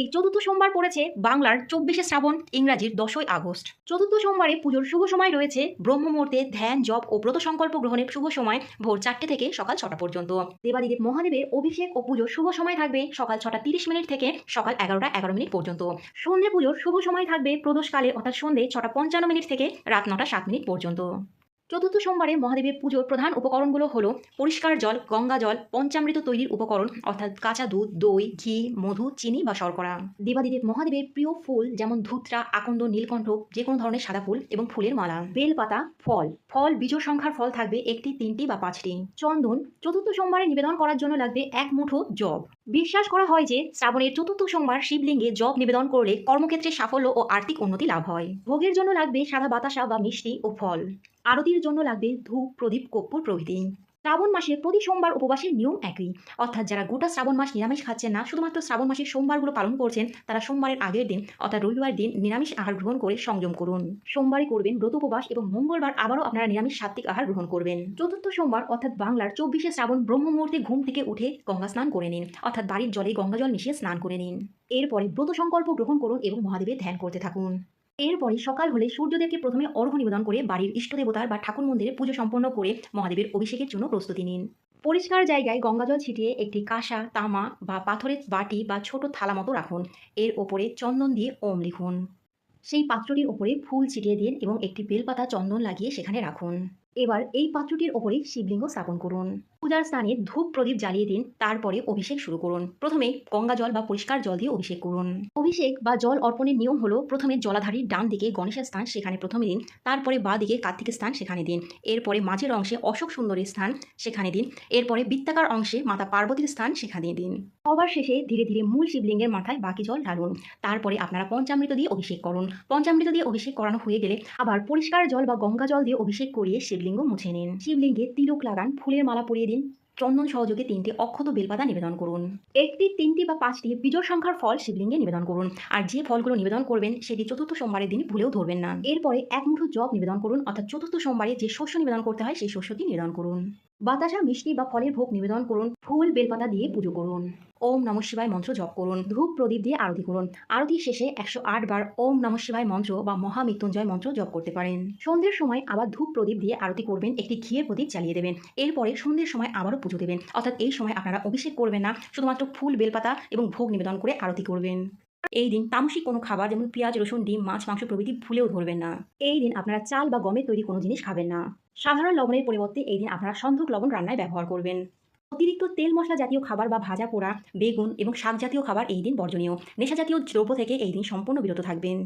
এই চতুর্থ সোমবার পড়েছে বাংলার ২৪শে শ্রাবণ, ইংরাজির ১০ই আগস্ট। চতুর্থ সোমবারে পুজোর শুভ সময় রয়েছে ব্রহ্ম মুহূর্তে ধ্যান, জপ ও ব্রত সংকল্প গ্রহণের শুভ সময় ভোর ৪টে থেকে সকাল ৬টা পর্যন্ত। দেবাদিদেব মহাদেবের অভিষেক ও পুজোর শুভ সময় থাকবে সকাল ৬টা ৩০ মিনিট থেকে সকাল ১১টা ১১ মিনিট পর্যন্ত। সন্ধ্যে পুজোর শুভ সময় থাকবে প্রদোষকালে অর্থাৎ সন্ধ্যে ৬টা ৫৫ মিনিট থেকে রাত ৯টা ৭ মিনিট পর্যন্ত। চতুর্থ সোমবারে মহাদেবের পুজোর প্রধান উপকরণগুলো হলো পরিষ্কার জল, গঙ্গা জল, পঞ্চামৃত তৈরির উপকরণ অর্থাৎ কাঁচা দুধ, দই, ঘি, মধু, চিনি বা শর্করা। দেবাদিদেব মহাদেবের প্রিয় ফুল যেমন ধুত্রা, আকন্দ, নীলকণ্ঠ, যে কোনো ধরনের সাদা ফুল এবং ফুলের মালা, বেলপাতা, ফল বিজোড় সংখ্যার ফল থাকবে ১টি, ৩টি বা ৫টি। চন্দন। চতুর্থ সোমবারে নিবেদন করার জন্য লাগবে ১ মুঠো জব। বিশ্বাস করা হয় যে শ্রাবণের চতুর্থ সোমবার শিবলিঙ্গে জব নিবেদন করলে কর্মক্ষেত্রে সাফল্য ও আর্থিক উন্নতি লাভ হয়। ভোগের জন্য লাগবে সাদা বাতাসা বা মিষ্টি ও ফল। আরতির জন্য লাগবে ধূপ, প্রদীপ, কর্পূর প্রভৃতি। শ্রাবণ মাসে প্রতি সোমবার উপবাসের নিয়ম একই, অর্থাৎ যারা গোটা শ্রাবণ মাস নিরামিষ খাচ্ছেন না, শুধুমাত্র শ্রাবণ মাসের সোমবারগুলো পালন করছেন, তারা সোমবারের আগের দিন অর্থাৎ রবিবার দিন নিরামিষ আহার গ্রহণ করে সংযম করুন। সোমবারে করবেন ব্রত উপবাস এবং মঙ্গলবার আবারও আপনারা নিরামিষ সাত্ত্বিক আহার গ্রহণ করবেন। চতুর্থ সোমবার অর্থাৎ বাংলার ২৪শে শ্রাবণ ব্রহ্ম মুহূর্তে ঘুম থেকে উঠে গঙ্গা স্নান করে নিন, অর্থাৎ বাড়ির জলে গঙ্গা জল মিশিয়ে স্নান করে নিন। এরপরে ব্রত সংকল্প গ্রহণ করুন এবং মহাদেবের ধ্যান করতে থাকুন। এরপরে সকাল হলে সূর্যদেবকে প্রথমে অর্ঘ্য নিবেদন করে বাড়ির ইষ্টদেবতার বা ঠাকুর মন্দিরে পুজো সম্পন্ন করে মহাদেবের অভিষেকের জন্য প্রস্তুতি নিন। পরিষ্কার জায়গায় গঙ্গাজল ছিটিয়ে একটি কাঁসা, তামা বা পাথরের বাটি বা ছোট থালা মতো রাখুন। এর ওপরে চন্দন দিয়ে ওম লিখুন। সেই পাত্রটির ওপরে ফুল ছিটিয়ে দিন এবং একটি বেলপাতা চন্দন লাগিয়ে সেখানে রাখুন। এবার এই পাত্রটির ওপরে শিবলিঙ্গ স্থাপন করুন। পূজার স্থানে ধূপ প্রদীপ জ্বালিয়ে দিন, তারপরে অভিষেক শুরু করুন। প্রথমে গঙ্গা জল বা পরিষ্কার জল দিয়ে অভিষেক করুন। অভিষেক বা জল অর্পণের নিয়ম হলো প্রথমে জলাধারীর ডান দিকে গণেশের স্থান, সেখানে প্রথমে দিন। তারপরে বাঁ দিকে কার্তিকের স্থান, সেখানে দিন। এরপরে মাঝের অংশে অশোক সুন্দরীর স্থান, সেখানে দিন। এরপরে বৃত্তাকার অংশে মাতা পার্বতীর স্থান, সেখানে দিন। সবার শেষে ধীরে ধীরে মূল শিবলিঙ্গের মাথায় বাকি জল ঢালুন। তারপরে আপনারা পঞ্চামৃত দিয়ে অভিষেক করুন। পঞ্চামৃত দিয়ে অভিষেক করানো হয়ে গেলে আবার পরিষ্কার জল বা গঙ্গা জল দিয়ে অভিষেক করিয়ে শিবলিঙ্গ মুছে নিন। শিবলিঙ্গে তিলক লাগান, ফুলের মালা পরিয়ে দিন। চন্দন সহযোগে ৩টি অক্ষত বেলপাতা নিবেদন করুন। ১টি, 3টি বা 5টি বিজোড় সংখ্যার ফল শিবলিঙ্গে নিবেদন করুন। আর যে ফলগুলো নিবেদন করবেন সেটি চতুর্থ সোমবারের দিন ভুলেও ধরবেন না। এরপরে ১ মুঠো জব নিবেদন করুন, অর্থাৎ চতুর্থ সোমবারে যে শস্য নিবেদন করতে হয় সেই শস্যটি নিবেদন করুন। বাতাসা, মিষ্টি বা ফলের ভোগ নিবেদন করুন। ফুল বেলপাতা দিয়ে পুজো করুন। ওম নমঃ শিবায় মন্ত্র জপ করুন। ধূপ প্রদীপ দিয়ে আরতি করুন। আরতির শেষে ১০৮ বার ওম নমঃ শিবায় মন্ত্র বা মহামৃত্যুঞ্জয় মন্ত্র জপ করতে পারেন। সন্ধ্যের সময় আবার ধূপ প্রদীপ দিয়ে আরতি করবেন, একটি ঘিয়ের প্রদীপ জ্বালিয়ে দেবেন। এরপরে সন্ধ্যের সময় আবারও পুজো দেবেন, অর্থাৎ এই সময় আপনারা অভিষেক করবেন না, শুধুমাত্র ফুল বেলপাতা এবং ভোগ নিবেদন করে আরতি করবেন। এই দিন তামসিক কোনো খাবার যেমন পেঁয়াজ, রসুন, ডিম, মাছ, মাংস প্রভৃতি ভুলেও ধরবেন না। এই দিন আপনারা চাল বা গমের তৈরি কোনো জিনিস খাবেন না। সাধারণ লবণের পরিবর্তে এই দিন আপনারা সন্ধক লবণ রান্নায় ব্যবহার করবেন। অতিরিক্ত তেল মশলা জাতীয় খাবার বা ভাজা পোড়া, বেগুন এবং শাক জাতীয় খাবার এই দিন বর্জনীয়। নেশা জাতীয় দ্রব্য থেকে এই দিন সম্পূর্ণ বিরত থাকবেন।